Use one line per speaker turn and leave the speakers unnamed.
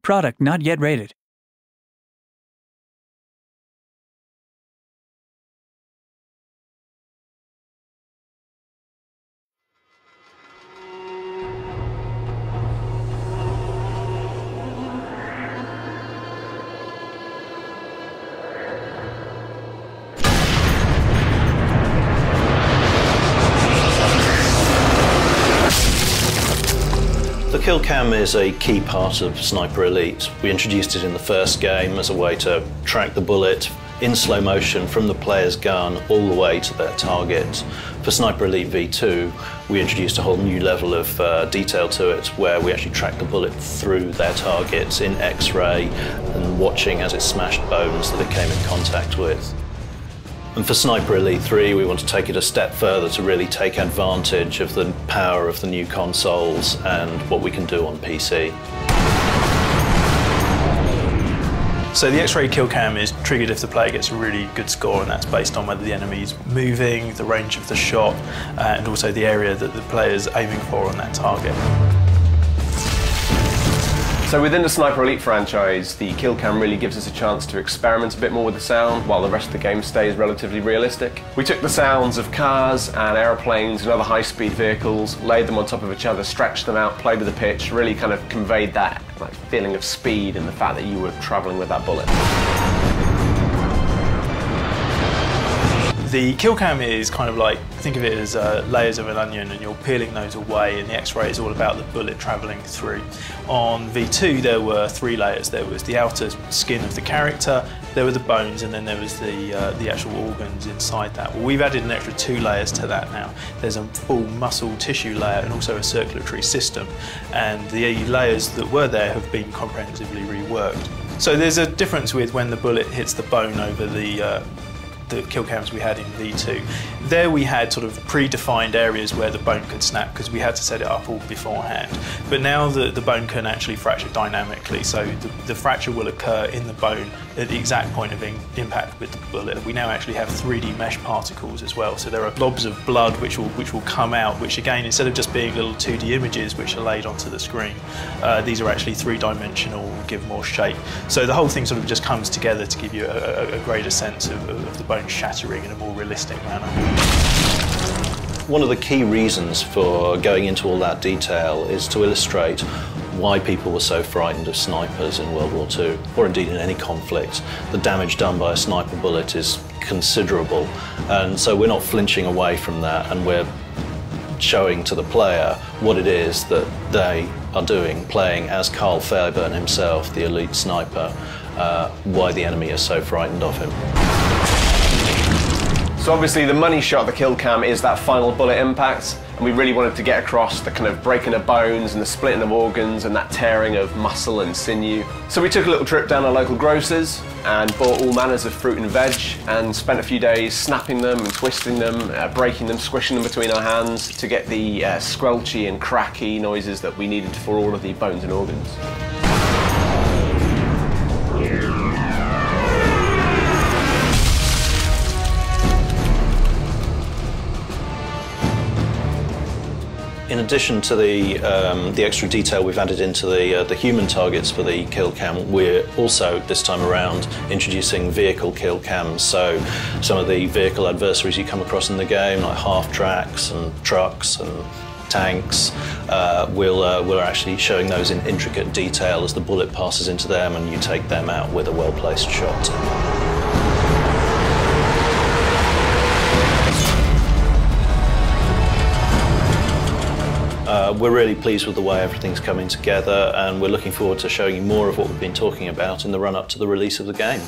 Product not yet rated.
The Killcam is a key part of Sniper Elite. We introduced it in the first game as a way to track the bullet in slow motion from the player's gun all the way to their target. For Sniper Elite V2, we introduced a whole new level of detail to it, where we actually track the bullet through their targets in X-ray and watching as it smashed bones that it came in contact with. And for Sniper Elite 3, we want to take it a step further to really take advantage of the power of the new consoles and what we can do on PC.
So the X-ray Killcam is triggered if the player gets a really good score, and that's based on whether the enemy's moving, the range of the shot, and also the area that the player's aiming for on that target.
So within the Sniper Elite franchise, the Killcam really gives us a chance to experiment a bit more with the sound while the rest of the game stays relatively realistic. We took the sounds of cars and aeroplanes and other high-speed vehicles, laid them on top of each other, stretched them out, played with the pitch, really kind of conveyed that feeling of speed and the fact that you were travelling with that bullet.
The Killcam is kind of like, think of it as layers of an onion, and you're peeling those away, and the X-ray is all about the bullet travelling through. On V2 there were 3 layers. There was the outer skin of the character, there were the bones, and then there was the actual organs inside that. Well, we've added an extra 2 layers to that now. There's a full muscle tissue layer and also a circulatory system, and the layers that were there have been comprehensively reworked. So there's a difference with when the bullet hits the bone over the Killcams we had in V2. There we had sort of predefined areas where the bone could snap because we had to set it up all beforehand. But now the bone can actually fracture dynamically, so the fracture will occur in the bone at the exact point of impact with the bullet. We now actually have 3D mesh particles as well, so there are blobs of blood which will come out, which again, instead of just being little 2D images which are laid onto the screen, these are actually 3-dimensional, give more shape. So the whole thing sort of just comes together to give you a greater sense of the bone shattering in a more realistic manner.
One of the key reasons for going into all that detail is to illustrate why people were so frightened of snipers in World War II, or indeed in any conflict. The damage done by a sniper bullet is considerable, and so we're not flinching away from that, and we're showing to the player what it is that they are doing, playing as Carl Fairburn himself, the elite sniper, why the enemy is so frightened of him.
So obviously the money shot of the Killcam is that final bullet impact, and we really wanted to get across the kind of breaking of bones and the splitting of organs and that tearing of muscle and sinew. So we took a little trip down to local grocers and bought all manners of fruit and veg and spent a few days snapping them and twisting them, breaking them, squishing them between our hands to get the squelchy and cracky noises that we needed for all of the bones and organs.
In addition to the extra detail we've added into the human targets for the Killcam, we're also, this time around, introducing vehicle Killcams. So some of the vehicle adversaries you come across in the game, like half-tracks and trucks and tanks, we're actually showing those in intricate detail as the bullet passes into them and you take them out with a well-placed shot. We're really pleased with the way everything's coming together, and we're looking forward to showing you more of what we've been talking about in the run-up to the release of the game.